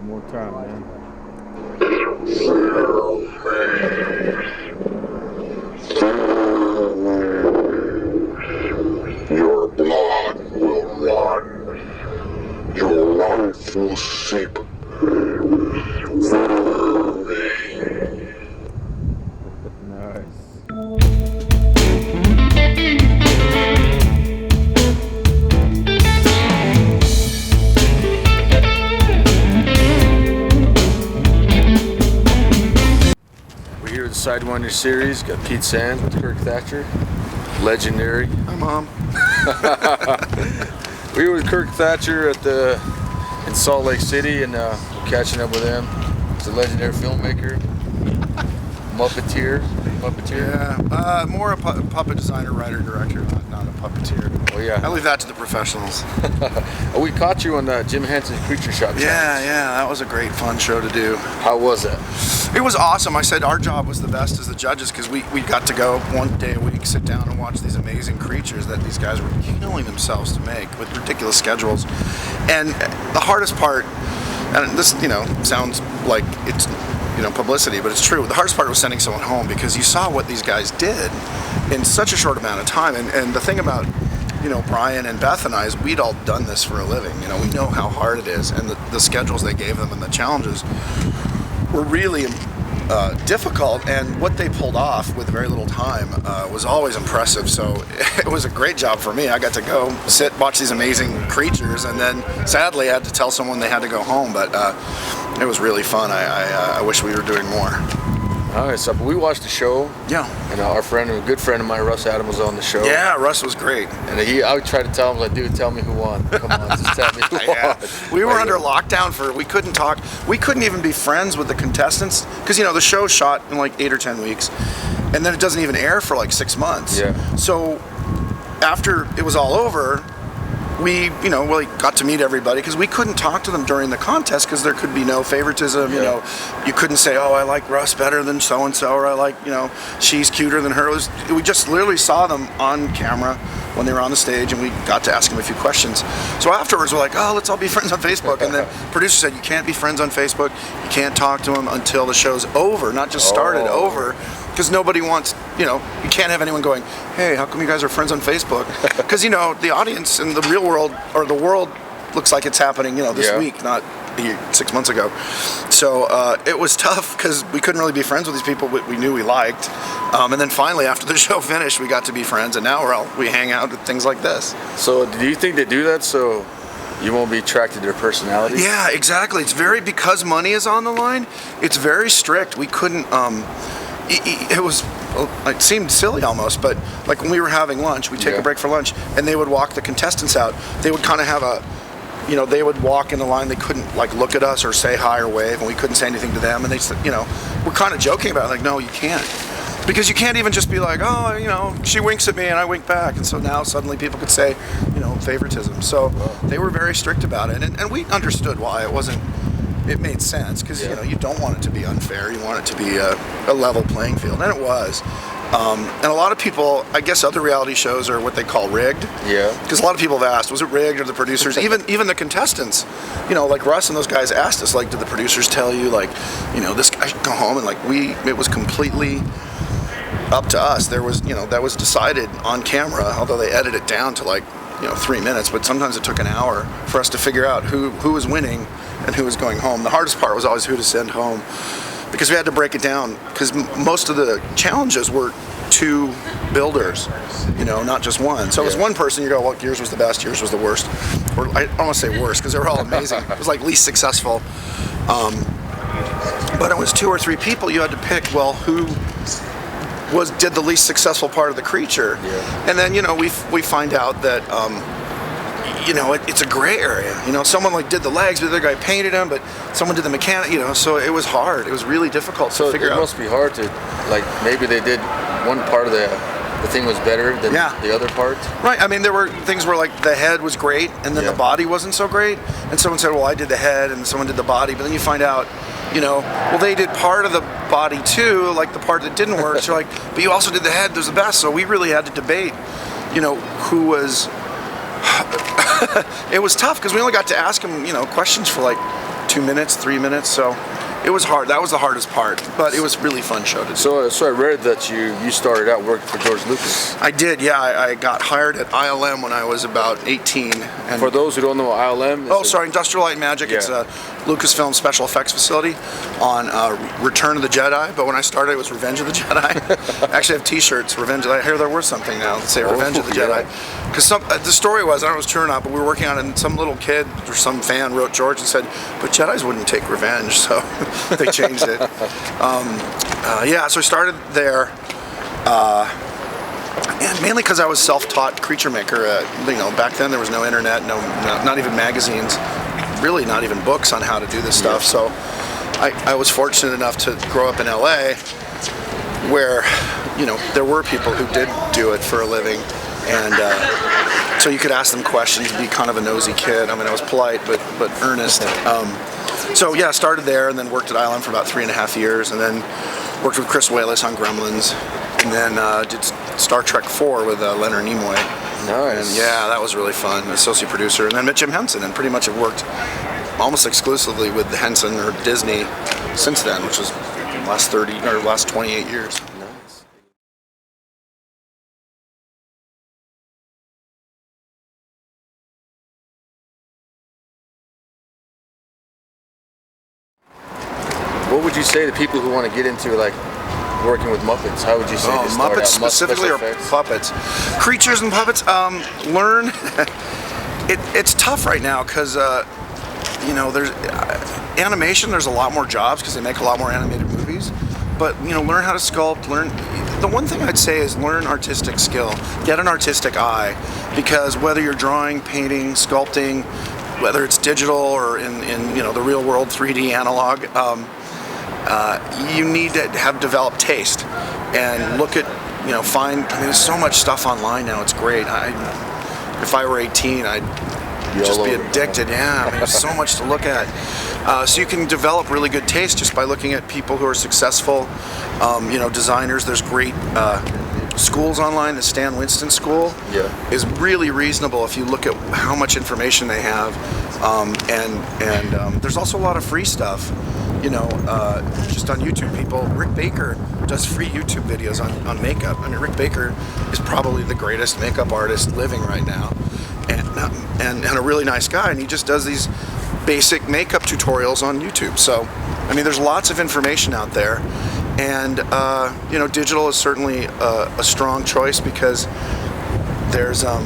One more time, man. Your blood will run. Your life will seep through me. Nice. We're here with the Sidewinder series. Got Pete Sands with Kirk Thatcher. Legendary. Hi, Mom. We were with Kirk Thatcher in Salt Lake City, and we're catching up with him. He's a legendary filmmaker, Muppeteer. Yeah, more a puppet designer, writer, director, not a puppeteer. Oh yeah. I leave that to the professionals. We caught you on Jim Henson Creature Shop. Yeah, that was a great fun show to do. How was it? It was awesome. I said our job was the best as the judges because we got to go one day a week, sit down and watch these amazing creatures that these guys were killing themselves to make with ridiculous schedules. And the hardest part, and this sounds like it's publicity, but it's true. The hardest part was sending someone home because you saw what these guys did in such a short amount of time. And the thing about Brian and Beth and I is we'd all done this for a living. We know how hard it is, and the schedules they gave them and the challenges were really difficult, and what they pulled off with very little time was always impressive. So it was a great job for me. I got to go sit, watch these amazing creatures, and then sadly I had to tell someone they had to go home, but it was really fun. I wish we were doing more. All right, so we watched the show. Yeah. And our friend, a good friend of mine, Russ Adam, was on the show. Yeah, Russ was great. And I would try to tell him, like, dude, tell me who won. Come on, just tell me who won. We were under lockdown we couldn't talk. We couldn't even be friends with the contestants because, the show shot in like 8 or 10 weeks. And then it doesn't even air for like 6 months. Yeah. So after it was all over, we got to meet everybody because we couldn't talk to them during the contest because there could be no favoritism. Yeah. You couldn't say, oh, I like Russ better than so and so, or I like she's cuter than her. We just literally saw them on camera when they were on the stage, and we got to ask them a few questions. So afterwards we're like, oh, let's all be friends on Facebook. And then producer said, you can't be friends on Facebook, you can't talk to them until the show's over, not just started, over. Because nobody wants, you can't have anyone going, hey, how come you guys are friends on Facebook? Because, the audience in the real world, or the world, looks like it's happening, this week, not 6 months ago. So it was tough because we couldn't really be friends with these people we knew we liked. And then finally, after the show finished, we got to be friends, and now we hang out at things like this. So do you think they do that so you won't be attracted to their personality? Yeah, exactly. It's because money is on the line, it's very strict. We couldn't... It seemed silly almost, but like when we were having lunch, we'd take a break for lunch, and they would walk the contestants out. They would kind of have they would walk in the line. They couldn't look at us or say hi or wave, and we couldn't say anything to them. And they said, we're kind of joking about it, like, no, you can't. Because you can't even just be like, oh, she winks at me and I wink back. And so now suddenly people could say, favoritism. So they were very strict about it. And we understood why. It made sense because you don't want it to be unfair. You want it to be a level playing field, and it was. And a lot of people, I guess, other reality shows are what they call rigged. Yeah. Because a lot of people have asked, was it rigged, or the producers, even the contestants, like Russ and those guys asked us, like, did the producers tell you, like, this guy should go home, and it was completely up to us. There was, that was decided on camera, although they edited it down to 3 minutes, but sometimes it took an hour for us to figure out who was winning and who was going home. The hardest part was always who to send home, because we had to break it down, because most of the challenges were 2 builders, not just one. So it was one person, you go, well, yours was the best, yours was the worst. Or I don't want to say worst, because they were all amazing. It was like least successful. But it was 2 or 3 people you had to pick, well, who did the least successful part of the creature. Yeah. And then, we find out that, it's a gray area. Someone did the legs, but the other guy painted them, but someone did the mechanic, so it was hard. It was really difficult to figure out. So it must be hard to, maybe they did one part of the thing was better than the other part? Right. I mean, there were things where the head was great, and then the body wasn't so great. And someone said, well, I did the head, and someone did the body. But then you find out, well, they did part of the body too, like the part that didn't work. So but you also did the head, there's the best. So we really had to debate, who was... It was tough because we only got to ask them, questions for 2 2 minutes, 3 minutes. So it was hard. That was the hardest part, but it was really fun show to do. So I read that you started out working for George Lucas. I did, yeah. I got hired at ILM when I was about 18. And For those who don't know what ILM is, Industrial Light and Magic. Yeah. It's a Lucasfilm special effects facility on Return of the Jedi. But when I started, it was Revenge of the Jedi. I actually have T-shirts. Revenge. I hear they're worth something now. That say Revenge of the Jedi. Because the story was, I don't know if it was true or not, but we were working on it, and some little kid or some fan wrote George and said, "But Jedis wouldn't take revenge," so they changed it. So I started there. And mainly because I was self-taught creature maker. Back then there was no internet, not even magazines, really not even books on how to do this stuff. So I was fortunate enough to grow up in LA, where there were people who did do it for a living, and so you could ask them questions, be kind of a nosy kid. I mean, I was polite but earnest. Started there, and then worked at ILM for about 3.5 years, and then worked with Chris Walas on Gremlins, and then did Star Trek 4 with Leonard Nimoy. Nice. And yeah, that was really fun. Associate producer, and then met Jim Henson, and pretty much have worked almost exclusively with Henson or Disney since then, which was last 28 years. Nice. What would you say to people who want to get into working with Muppets? How would you say they start Muppets out? specifically, or puppets? Creatures and puppets. Learn. It's tough right now because there's animation. There's a lot more jobs because they make a lot more animated movies. But learn how to sculpt. The one thing I'd say is learn artistic skill. Get an artistic eye, because whether you're drawing, painting, sculpting, whether it's digital or in the real world 3D analog. You need to have developed taste and look at, there's so much stuff online now. It's great. If I were 18, I'd just be addicted. Yeah, there's so much to look at. So you can develop really good taste just by looking at people who are successful, designers. There's great schools online. The Stan Winston School is really reasonable if you look at how much information they have. And there's also a lot of free stuff. Just on YouTube, Rick Baker does free YouTube videos on makeup. I mean, Rick Baker is probably the greatest makeup artist living right now, and a really nice guy, and he just does these basic makeup tutorials on YouTube. So, there's lots of information out there, and digital is certainly a strong choice because there's a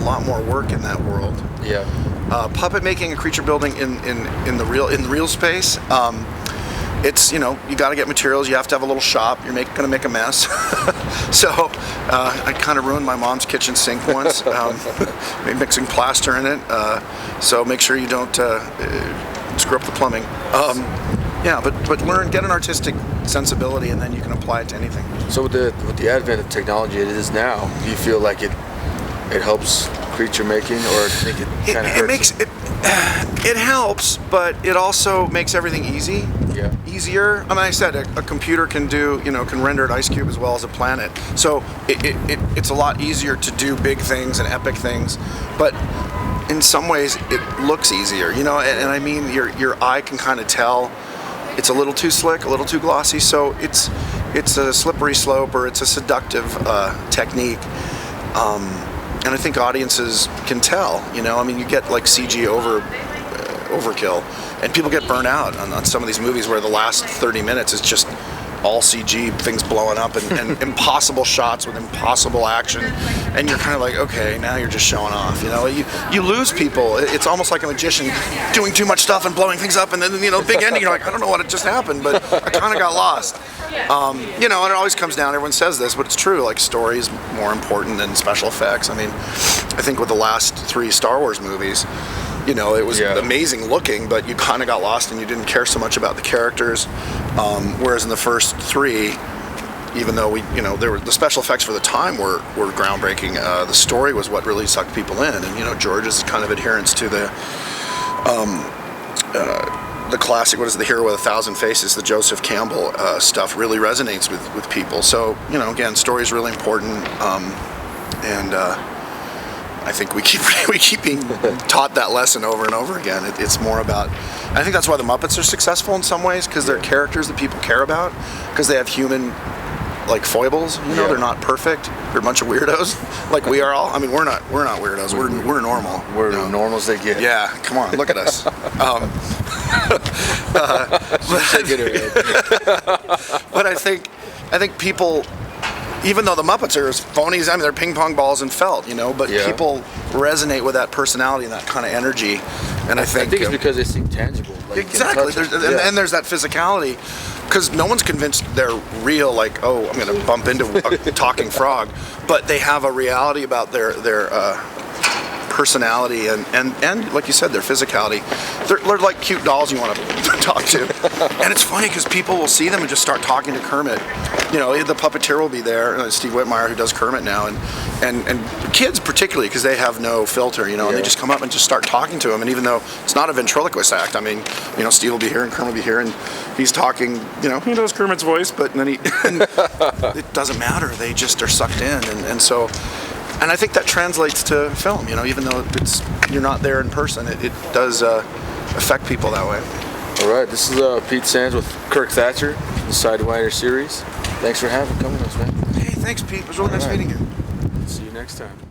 lot more work in that world. Yeah. Puppet making and creature building in the real space. It's you got to get materials. You have to have a little shop. You're going to make a mess. So I kind of ruined my mom's kitchen sink once, mixing plaster in it. So make sure you don't screw up the plumbing. But get an artistic sensibility, and then you can apply it to anything. So with the advent of technology it is now, do you feel like it helps creature making, or do you think it kind of hurts? It helps, but it also makes everything easier. I said a computer can render an ice cube as well as a planet, so it's a lot easier to do big things and epic things, but in some ways it looks easier, and your eye can kind of tell it's a little too slick, a little too glossy, so it's a slippery slope, or it's a seductive technique. And I think audiences can tell, you get CG overkill, and people get burnt out on some of these movies where the last 30 minutes is just all CG, things blowing up, and impossible shots with impossible action, and you're kind of like, okay, now you're just showing off. You lose people. It's almost like a magician doing too much stuff and blowing things up, and then big ending. You're like, I don't know what just happened, but I kind of got lost. And it always comes down. Everyone says this, but it's true. Like, story is more important than special effects. I think with the last 3 Star Wars movies, it was amazing looking, but you kind of got lost and you didn't care so much about the characters. Whereas in the first 3, even though the special effects for the time were groundbreaking, the story was what really sucked people in. And George's kind of adherence to the classic, what is it, The Hero with a Thousand Faces, the Joseph Campbell stuff really resonates with people. So again, story is really important, and I think we keep being taught that lesson over and over again. It's more about I think that's why the Muppets are successful in some ways, because they're characters that people care about, because they have human like foibles. You know, they're not perfect. They're a bunch of weirdos, like we are all. I mean, we're not weirdos. We're normal. We're normal as they get. Yeah, come on, look at us. But I think people, even though the Muppets are phonies, I mean, they're ping pong balls and felt, you know, but people resonate with that personality and that kind of energy. And I think it's because they seem tangible. Like exactly. And there's that physicality, because no one's convinced they're real, like, oh, I'm going to bump into a talking frog. But they have a reality about their personality and like you said, their physicality. They're like cute dolls you want to talk to. And it's funny because people will see them and just start talking to Kermit. You know, the puppeteer will be there, Steve Whitmire, who does Kermit now, and kids particularly, because they have no filter, you know, and they just come up and just start talking to him. And even though it's not a ventriloquist act, I mean, you know, Steve will be here and Kermit will be here, and he's talking, you know, he knows Kermit's voice, but then it doesn't matter. They just are sucked in, and so. And I think that translates to film, you know, even though you're not there in person, it does affect people that way. All right, this is Pete Sands with Kirk Thatcher, the Sidewinder series. Thanks for coming with us, man. Hey, thanks, Pete. It was really nice meeting you. See you next time.